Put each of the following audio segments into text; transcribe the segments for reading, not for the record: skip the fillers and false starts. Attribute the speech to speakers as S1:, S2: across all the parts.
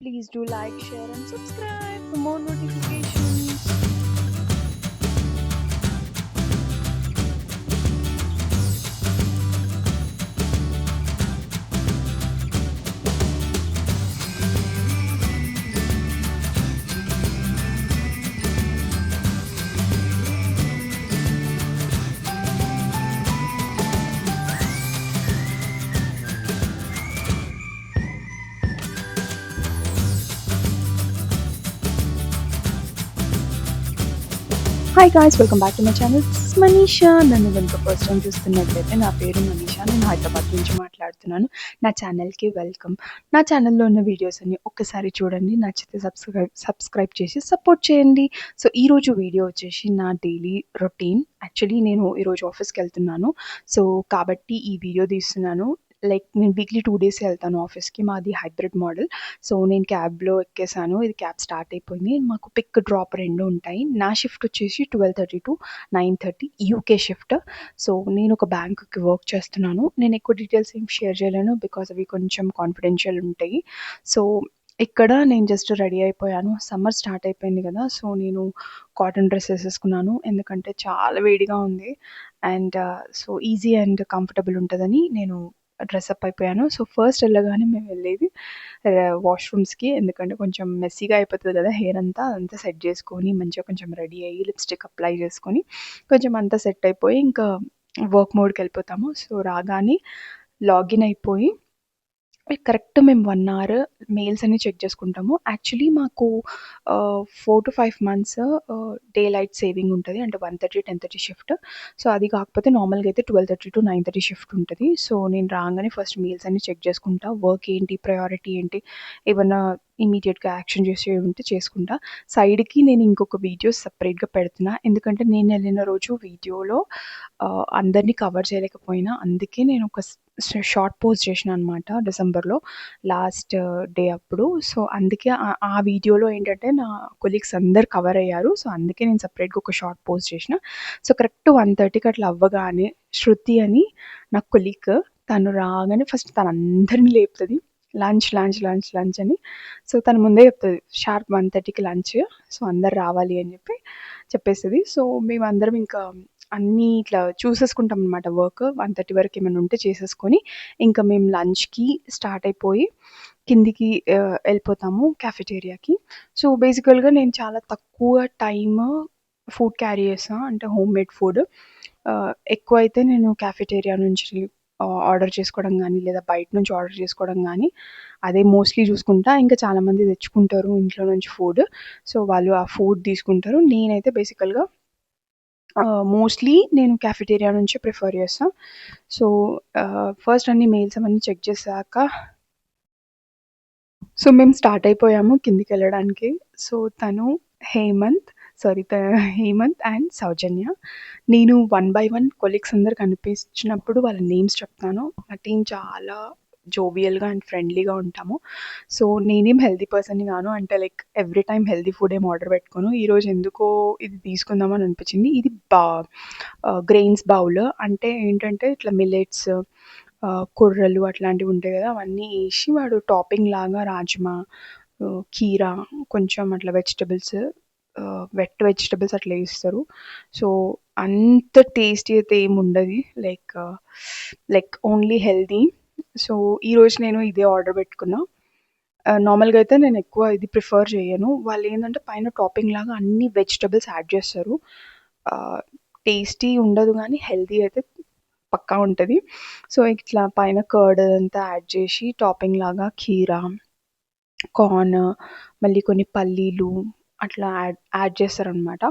S1: Please do like, share, and subscribe for more notifications. Hi guys, welcome back to my channel. This is Manisha. నన్ను కనుక first time చూస్తున్నట్లయితే నా పేరు మనీషా. నేను హైదరాబాద్ నుంచి మాట్లాడుతున్నాను. నా ఛానల్కి వెల్కమ్. నా ఛానల్లో ఉన్న వీడియోస్ అన్ని ఒక్కసారి చూడండి, నచ్చితే సబ్స్క్రైబ్ చేసి సపోర్ట్ చేయండి. సో ఈరోజు వీడియో వచ్చేసి నా డైలీ రొటీన్. యాక్చువల్లీ నేను ఈరోజు ఆఫీస్కి వెళ్తున్నాను, సో కాబట్టి ఈ వీడియో తీస్తున్నాను. లైక్ నేను వీక్లీ 2 డేస్ వెళ్తాను ఆఫీస్కి. మాది హైబ్రిడ్ మోడల్. సో నేను క్యాబ్లో ఎక్కేసాను. ఇది క్యాబ్ స్టార్ట్ అయిపోయింది. మాకు పిక్ డ్రాప్ 2 ఉంటాయి. నా షిఫ్ట్ వచ్చేసి 12:30 to 9:30 యూకే షిఫ్ట్. సో నేను ఒక బ్యాంకుకి వర్క్ చేస్తున్నాను. నేను ఎక్కువ డీటెయిల్స్ ఏం షేర్ చేయలేను బికాజ్ అవి కొంచెం కాన్ఫిడెన్షియల్ ఉంటాయి. సో ఇక్కడ నేను జస్ట్ రెడీ అయిపోయాను. సమ్మర్ స్టార్ట్ అయిపోయింది కదా, సో నేను కాటన్ డ్రెస్ వేసేసుకున్నాను ఎందుకంటే చాలా వేడిగా ఉంది. And so easy and comfortable ఉంటుందని నేను డ్రెస్అప్ అయిపోయాను. సో ఫస్ట్ వెళ్ళగానే మేము వెళ్ళేది వాష్రూమ్స్కి, ఎందుకంటే కొంచెం మెస్సీగా అయిపోతుంది కదా హెయిర్ అంతా. అదంతా సెట్ చేసుకొని మంచిగా కొంచెం రెడీ అయ్యి లిప్స్టిక్ అప్లై చేసుకొని కొంచెం అంతా సెట్ అయిపోయి ఇంకా వర్క్ మోడ్కి వెళ్ళిపోతాము. సో రాగానే లాగిన్ అయిపోయి కరెక్ట్ మేము 1 అవర్ మెయిల్స్ అన్ని చెక్ చేసుకుంటాము. యాక్చువల్లీ మాకు 4 to 5 months day light saving ఉంటుంది, అంటే 1:30 10:30 షిఫ్ట్. సో అది కాకపోతే నార్మల్గా అయితే 12:30 to 9:30 షిఫ్ట్ ఉంటుంది. సో నేను రాగానే ఫస్ట్ మెయిల్స్ అన్ని చెక్ చేసుకుంటా. వర్క్ ఏంటి, ప్రయారిటీ ఏంటి, ఏమన్నా ఇమీడియట్గా యాక్షన్ చేసేవి ఉంటే చేసుకుంటా. సైడ్కి నేను ఇంకొక వీడియో సపరేట్గా పెడుతున్నా, ఎందుకంటే నేను వెళ్ళిన రోజు వీడియోలో అందరినీ కవర్ చేయలేకపోయినా, అందుకే నేను ఒక షార్ట్ పోస్ట్ చేసిన అనమాట డిసెంబర్లో లాస్ట్ డే అప్పుడు. సో అందుకే ఆ వీడియోలో ఏంటంటే నా కొలీగ్స్ అందరు కవర్ అయ్యారు. సో అందుకే నేను సపరేట్గా ఒక షార్ట్ పోస్ట్ చేసిన. సో కరెక్ట్ 1:30కి అట్లా అవ్వగానే శృతి అని నా కొలీగ్, తను రాగానే ఫస్ట్ తను అందరినీ లేపుతుంది, లంచ్ లంచ్ లంచ్ లంచ్ అని. సో తను ముందే చెప్తుంది షార్ప్ 1:30కి లంచ్, సో అందరు రావాలి అని చెప్పేస్తుంది. సో మేమందరం ఇంకా అన్నీ ఇట్లా చూసేసుకుంటాం అనమాట. వర్క్ 1:30 వరకు ఏమైనా ఉంటే చేసేసుకొని ఇంకా మేము లంచ్కి స్టార్ట్ అయిపోయి కిందికి వెళ్ళిపోతాము క్యాఫెటేరియాకి. సో బేసికల్గా నేను చాలా తక్కువ టైమ్ ఫుడ్ క్యారీ చేస్తాను, అంటే హోమ్ మేడ్ ఫుడ్. ఎక్కువ అయితే నేను క్యాఫెటేరియా నుంచి ఆర్డర్ చేసుకోవడం కానీ లేదా బయట నుంచి ఆర్డర్ చేసుకోవడం కానీ అదే మోస్ట్లీ చూసుకుంటా. ఇంకా చాలామంది తెచ్చుకుంటారు ఇంట్లో నుంచి ఫుడ్, సో వాళ్ళు ఆ ఫుడ్ తీసుకుంటారు. నేనైతే బేసికల్గా మోస్ట్లీ నేను క్యాఫెటేరియా నుంచే ప్రిఫర్ చేస్తాను. సో ఫస్ట్ అన్ని మెయిల్స్ అవన్నీ చెక్ చేశాక సో మేము స్టార్ట్ అయిపోయాము కిందికి వెళ్ళడానికి. సో హేమంత్ అండ్ సౌజన్య. నేను 1 by 1 కొలీగ్స్ అందరు కనిపించినప్పుడు వాళ్ళ నేమ్స్ చెప్తాను. మా టీం చాలా జోవియల్గా అండ్ ఫ్రెండ్లీగా ఉంటాము. సో నేనేం హెల్తీ పర్సన్ని కాను, అంటే like every time healthy food ఏం ఆర్డర్ పెట్టుకోను. ఈరోజు ఎందుకో ఇది తీసుకుందామని అనిపించింది. ఇది గ్రెయిన్స్ బౌల్, అంటే ఏంటంటే ఇట్లా మిల్లెట్స్, కొర్రలు అట్లాంటివి ఉంటాయి కదా, అవన్నీ వేసి వాడు టాపింగ్ లాగా రాజ్మా, కీరా, కొంచెం అట్లా వెజిటబుల్స్, వెట్ వెజిటబుల్స్ అట్లా వేస్తారు. సో అంత టేస్టీ అయితే ఏమి ఉండదు, లైక్ ఓన్లీ హెల్దీ. సో ఈరోజు నేను ఇదే ఆర్డర్ పెట్టుకున్నా. నార్మల్గా అయితే నేను ఎక్కువ ఇది ప్రిఫర్ చేయను. వాళ్ళు ఏంటంటే పైన టాపింగ్ లాగా అన్ని వెజిటబుల్స్ యాడ్ చేస్తారు. టేస్టీ ఉండదు కానీ హెల్దీ అయితే పక్కా ఉంటుంది. సో ఇట్లా పైన కర్డ్ అంతా యాడ్ చేసి టాపింగ్ లాగా కీరా, కార్న్, మళ్ళీ కొన్ని పల్లీలు అట్లా యాడ్ చేస్తారనమాట.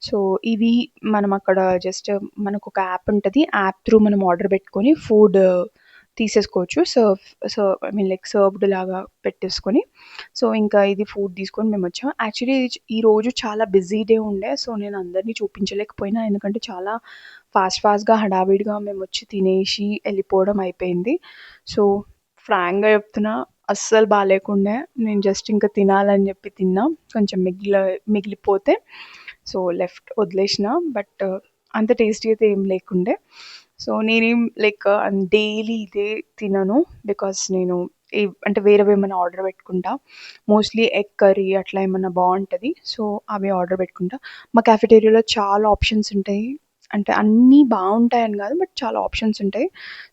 S1: సో ఇవి మనం అక్కడ జస్ట్ మనకు ఒక యాప్ ఉంటుంది, యాప్ త్రూ మనం ఆర్డర్ పెట్టుకొని ఫుడ్ తీసేసుకోవచ్చు. ఐ మీన్ లైక్ సర్వ్డ్ లాగా పెట్టేసుకొని. సో ఇంకా ఇది ఫుడ్ తీసుకొని మేము వచ్చాము. యాక్చువల్లీ ఈరోజు చాలా బిజీ డే ఉండే, సో నేను అందరినీ చూపించలేకపోయినా, ఎందుకంటే చాలా ఫాస్ట్గా హడావిడిగా మేము వచ్చి తినేసి వెళ్ళిపోవడం అయిపోయింది. సో ఫ్రాంక్గా చెప్తున్నా, అస్సలు బాగాలేకుండే. నేను జస్ట్ ఇంకా తినాలని చెప్పి తిన్నా, కొంచెం మిగిలిపోతే సో వదిలేసిన. బట్ అంత టేస్టీ అయితే ఏం లేకుండే. సో నేనేం లైక్ డైలీ ఇదే తినను, బికాస్ నేను అంటే వేరేవేమన్నా ఆర్డర్ పెట్టుకుంటా. మోస్ట్‌లీ ఎగ్ కర్రీ అట్లా ఏమన్నా బావుంటది. సో, అవి ఆర్డర్ పెట్టుకుంటా. మా కాఫెటేరియాలో చాలా ఆప్షన్స్ ఉంటాయి. అంటే అన్నీ బావుంటాయని గాదు. బట్ చాలా ఆప్షన్స్ ఉంటాయి.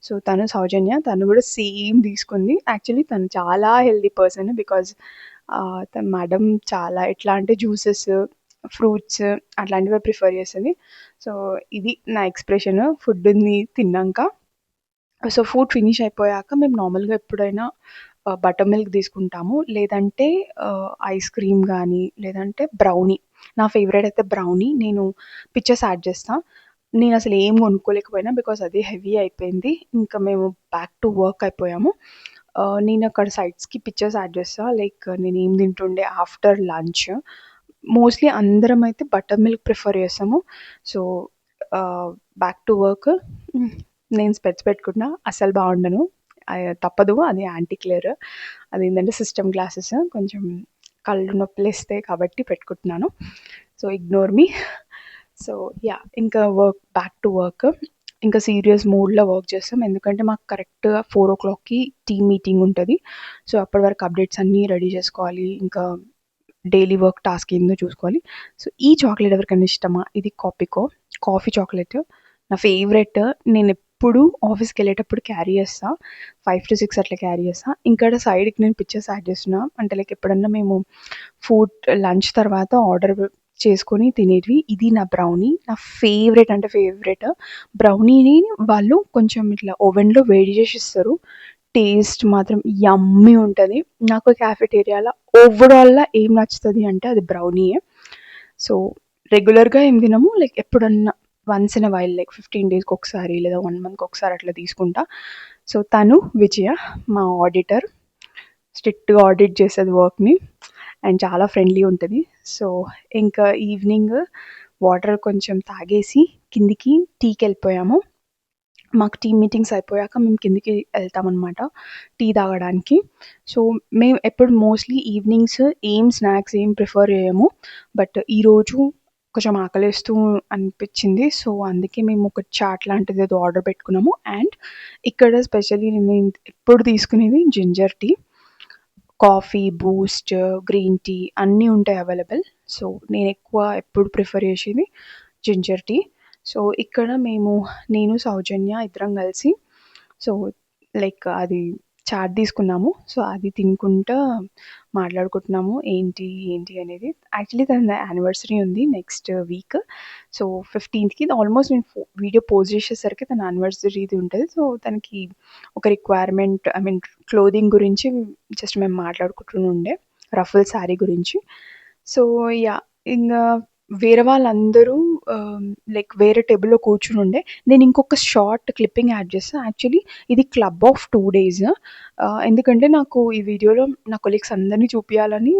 S1: సో, తను సౌజన్య. తను గూడా సేమ్ తీసుకుంది. యాక్చువల్లీ తను చాలా హెల్తీ పర్సన్. బికాజ్ తన మేడం చాలా ఎట్లా అంటే జ్యూసెస్, ఫ్రూట్స్ అట్లాంటివే ప్రిఫర్ చేస్తది. సో, ఇది నా ఎక్స్‌ప్రెషన్ ఫుడ్‌ని తిన్నాంక. సో, ఫుడ్ ఫినిష్ అయిపోయాక మేము నార్మల్‌గా ఎప్పుడైనా బటర్ మిల్క్ తీసుకుంటాము. లేదంటే ఐస్ క్రీమ్ గానీ, లేదంటే బ్రౌనీ. నా ఫేవరెట్ అయితే బ్రౌనీ. నేను పిక్చర్స్ యాడ్ చేస్తా. నేనసలు ఏం కొనుక్కోలేకపోయినా బికాజ్ అది హెవీ అయిపోయింది. ఇంకా మేము బ్యాక్ టు వర్క్ అయిపోయాము. నేనక్కడ సైడ్స్‌కి పిక్చర్స్ యాడ్ చేస్తా. లైక్ నేనేం తింటుండే ఆఫ్టర్ లంచ్. మోస్ట్‌లీ అందరమైతే బటర్ మిల్క్ ప్రిఫర్ చేస్తాము. So, back to work. నేను స్పెక్ట్స్ పెట్టుకున్నా. అస్సలు బాగుండను. తప్పదు. అది యాంటీ క్లేర్. అదేంటంటే సిస్టమ్ గ్లాసెస్ కొంచెం కళ్ళు నొప్పులేస్తాయి కాబట్టి పెట్టుకుంటున్నాను. So, ignore me. So, yeah! ఇంకా బ్యాక్ టు వర్క్. ఇంకా సీరియస్ మూడ్‌లో వర్క్ చేస్తాం. ఎందుకంటే మాకు కరెక్ట్‌గా 4:00కి టీమ్ మీటింగ్ ఉంటది. సో, అప్పటి వరకు అప్డేట్స్ అన్నీ రెడీ చేసుకోవాలి. ఇంకా డైలీ వర్క్ టాస్క్ ఏందో చూసుకోవాలి. సో, ఈ చాక్లేట్ ఎవరికైనా ఇష్టమా? ఇది కాపీకో. Coffee chocolate. నా ఫేవరెట్. నేనెప్పుడు ఆఫీస్‌కెళ్ళేటప్పుడు క్యారీ చేస్తా. 5-6 అట్లా క్యారీ చేస్తా. ఇక్కడ సైడ్‌కి నేను పిక్చర్స్ యాడ్ చేస్తున్నా. అంటే లైక్ ఎప్పుడన్నా మేము ఫుడ్ లంచ్ తర్వాత ఆర్డర్ చేసుకొని తినేటివి. ఇది నా బ్రౌనీ. నా ఫేవరెట్ అంటే ఫేవరెట్. బ్రౌనీని వాళ్ళు కొంచెం ఇట్లా ఓవెన్‌లో వేడి చేసి ఇస్తారు. టేస్ట్ మాత్రం యమ్మీ ఉంటది. నాకు కాఫెటేరియాలో ఓవరాల్‌గా ఏం నచ్చుతది అంటే అది బ్రౌనీయే. సో, రెగ్యులర్‌గా ఏం తినము. లైక్ ఎప్పుడన్నా once in a while like 15 డేస్‌కి ఒకసారి లేదా 1 మంత్‌కి ఒకసారి అట్లా తీసుకుంటా. సో, తను విజయ మా ఆడిటర్. స్ట్రిక్ట్‌గా ఆడిట్ చేస్తది వర్క్‌ని. అండ్ చాలా ఫ్రెండ్లీ ఉంటది. సో, ఇంకా ఈవినింగ్ వాటర్ కొంచెం తాగేసి కిందికి టీకెళ్ళిపోయాము. మాకు టీమ్ మీటింగ్స్ అయిపోయాక మేము కిందికి వెళ్తామనమాట టీ తాగడానికి. సో, మేము ఎప్పుడు మోస్ట్‌లీ ఈవినింగ్స్ ఏం స్నాక్స్ ఏం ప్రిఫర్ చేయము. బట్ ఈరోజు కొంచెం ఆకలేస్తూ అనిపించింది. సో, అందుకే మేము ఒక చాట్ లాంటిది ఏదో ఆర్డర్ పెట్టుకున్నాము. అండ్ ఇక్కడ స్పెషల్లీ నేను ఎప్పుడు తీసుకునేది ginger tea. Coffee, Boost, green tea అన్నీ ఉంటాయి అవైలబుల్. సో, నేనెక్కువ ఎప్పుడు ప్రిఫర్ చేసేది జింజర్ టీ. సో, ఇక్కడ నేను, సౌజన్య ఇద్దరం కలిసి సో, లైక్ అది చాట్ తీసుకున్నాము. సో, అది తినుకుంటా మాట్లాడుకుంటున్నాము. ఏంటి అనేది. యాక్చువల్లీ తనది యానివర్సరీ ఉంది నెక్స్ట్ వీక్. సో, 15కి ఆల్మోస్ట్ నేను వీడియో పోస్ట్ చేసేసరికి తన యానివర్సరీది ఉంటది. సో, తనకి ఒక రిక్వైర్మెంట్ క్లోదింగ్ గురించి జస్ట్ మేము మాట్లాడుకుంటుండే. రఫుల్ శారీ గురించి. So, yeah! ఇంగా వేరే వాళ్ళందరూ లైక్ వేరే టేబుల్‌లో కూర్చునుండే. నేను ఇంకొక షార్ట్ క్లిప్పింగ్ యాడ్ చేస్తా. యాక్చువల్లీ ఇది క్లబ్ ఆఫ్ 2 డేస్. ఎందుకంటే నాకు ఈ వీడియోలో నా కొలీగ్స్ అందరిని చూపియాలని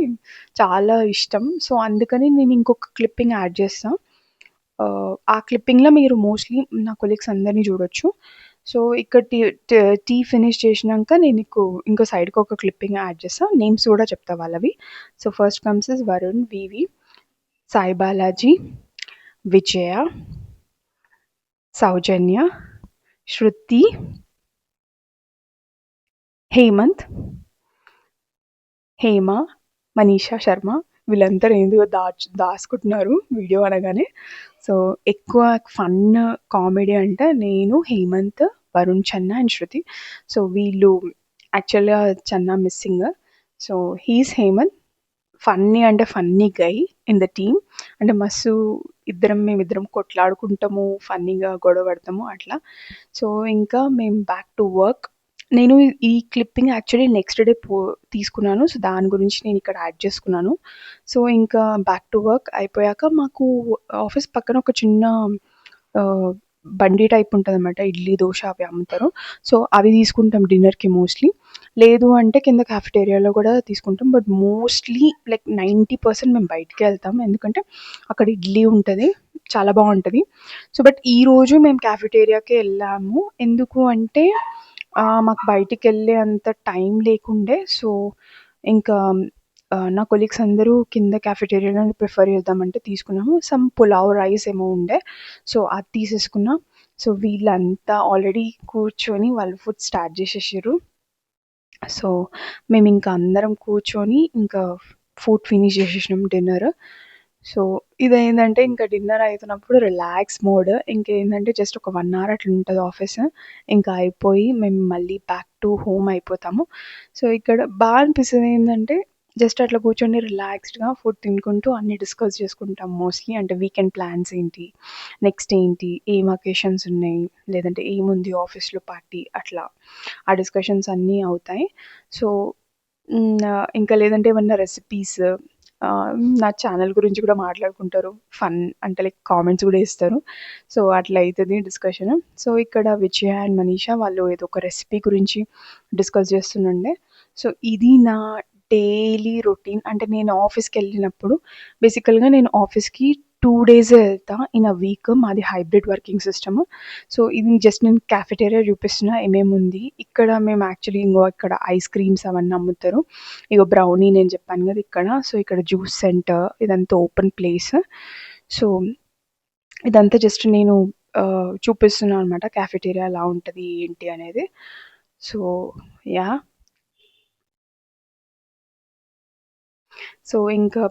S1: చాలా ఇష్టం. సో, అందుకని నేను ఇంకొక క్లిప్పింగ్ యాడ్ చేస్తా. ఆ క్లిప్పింగ్‌లో మీరు మోస్ట్‌లీ నా కొలీగ్స్ అందరిని చూడొచ్చు. సో, ఇక్కడ టీ ఫినిష్ చేసినంక నేను ఇంకో సైడ్‌కి ఒక క్లిప్పింగ్ యాడ్ చేస్తా. నేమ్స్ కూడా చెప్తా వాళ్ళవి. So, first comes is Varun, Vivi, Sai Balaji, Vijaya, Soujanya, Shruti, Hemanth, Hema, Manisha Sharma. వీళ్ళందరూ ఏందో దాసుకుంటున్నారు వీడియో అనగానే. సో, ఎక్కువ ఫన్, కామెడీ అంటే నేను, హేమంత్, వరుణ్, చన్న అండ్ శృతి. సో, వీళ్ళు యాక్చువల్‌గా Channa missing. So, he is Hemanth. Funny అంటే funny guy in the team. అంటే మస్తు మేమిద్దరం కొట్లాడుకుంటాము, ఫన్నీగా గొడవ పడతాము అట్లా. సో, ఇంకా మేము బ్యాక్ టు వర్క్. నేను ఈ క్లిప్పింగ్ యాక్చువల్లీ నెక్స్ట్ డే తీసుకున్నాను. సో, దాని గురించి నేను ఇక్కడ యాడ్ చేసుకున్నాను. సో, ఇంకా బ్యాక్ టు వర్క్ అయిపోయాక మాకు ఆఫీస్ పక్కన ఒక చిన్న ఆహ్, బండి టైప్ ఉంటదనమాట. ఇడ్లీ, దోస అవి అమ్ముతారు. సో, అవి తీసుకుంటాం డిన్నర్‌కి మోస్ట్‌లీ. లేదు అంటే కింద కాఫెటేరియాలో కూడా తీసుకుంటాం. బట్ మోస్ట్‌లీ లైక్ 90% మేము బయటికే వెళ్తాం. ఎందుకంటే అక్కడ ఇడ్లీ ఉంటది. చాలా బావుంటది. సో, బట్ ఈరోజు మేము కాఫెటేరియాకే వెళ్ళాము. ఎందుకు అంటే మాకు బయటికెళ్ళే అంత టైం లేకుండే. సో, ఇంకా నా కొలీగ్స్ అందరూ కింద కాఫెటేరియాలోనే ప్రిఫర్ చేద్దామంటే తీసుకున్నాము. సమ్ పులావ్ రైస్ ఏమో ఉండే. సో, అది తీసేసుకున్నా. సో, వీళ్ళంతా ఆల్రెడీ కూర్చొని వాళ్ళు ఫుడ్ స్టార్ట్ చేసేసిర్రు. సో, మేమింక అందరం కూర్చొని ఇంకా ఫుడ్ ఫినిష్ చేసేసినాం డిన్నర్. సో, ఇదేందంటే ఇంకా డిన్నర్ అయితున్నప్పుడు రిలాక్స్ మోడ్. ఇంకేందంటే జస్ట్ ఒక 1 అవర్ అట్లుంటది ఆఫీస్. ఇంకా అయిపోయి మేము మళ్ళీ బ్యాక్ టు హోమ్ అయిపోతాము. సో, ఇక్కడ అనిపిస్తదేందంటే జస్ట్ అట్లా కూర్చొని రిలాక్స్డ్‌గా ఫుడ్ తినుకుంటూ అన్నీ డిస్కస్ చేసుకుంటాం మోస్ట్‌లీ. అంటే వీకెండ్ ప్లాన్స్ ఏంటి? నెక్స్ట్ ఏంటి? ఏం అకేషన్స్ ఉన్నాయి? లేదంటే ఏముంది ఆఫీస్‌లో పార్టీ అట్లా. ఆ డిస్కషన్స్ అన్నీ అవుతాయి. సో, ఇంకా లేదంటే ఏమన్నా రెసిపీస్ నా ఛానల్ గురించి కూడా మాట్లాడుకుంటారు. ఫన్ అంటే లైక్ కామెంట్స్ గూడా ఇస్తారు. సో, అట్లా అయితది డిస్కషన్. సో, ఇక్కడ విజయ అండ్ మనీషా వాళ్ళు ఏదో ఒక రెసిపీ గురించి డిస్కస్ చేస్తుండుండే. సో, ఇది నా డైలీ రొటీన్. అంటే నేను ఆఫీస్‌కెళ్ళినప్పుడు బేసికల్‌గా నేను ఆఫీస్‌కి 2 డేసే ఎళ్తా ఇన్ అ వీక్. మాది హైబ్రిడ్ వర్కింగ్ సిస్టమ్. సో, ఇది జస్ట్ నేను కాఫెటేరియా చూపిస్తున్నా ఏమేముంది. ఇక్కడ మేము యాక్చువల్లీ ఇక్కడ ఐస్ క్రీమ్స్ అవన్నీ అమ్ముతారు. ఇగో బ్రౌనీ నేను చెప్పాను కదా ఇక్కడ. సో, ఇక్కడ జ్యూస్ సెంటర్ ఇదంతా ఓపెన్ ప్లేస్. సో, ఇదంతా జస్ట్ నేను చూపిస్తున్నా అనమాట. కాఫెటేరియా ఎలా ఉంటది ఏంటి అనేది. So, yeah! సో, ఇంకా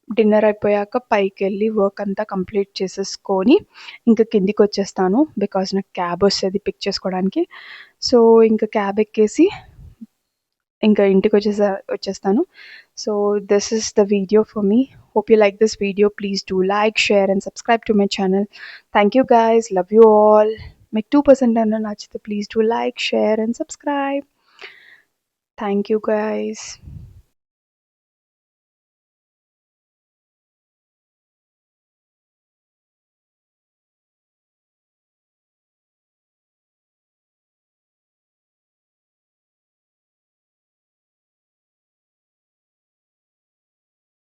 S1: డిన్నర్ అయిపోయాక పైకెళ్ళి వర్క్ అంతా కంప్లీట్ చేసేసుకొని, ఇంక కిందికొచ్చేస్తాను. బికాజ్ నాకు క్యాబ్ వస్తది పిక్ చేసుకోవడానికి. సో, ఇంక క్యాబ్ ఎక్కేసి ఇంకా వచ్చేస్తాను. So, this is the video for me. Hope you like this video. Please do like, share and subscribe to my channel. Thank you guys. Love you all. మీకు 2% అన్నా నచ్చితే please do like, share and subscribe. Thank you guys.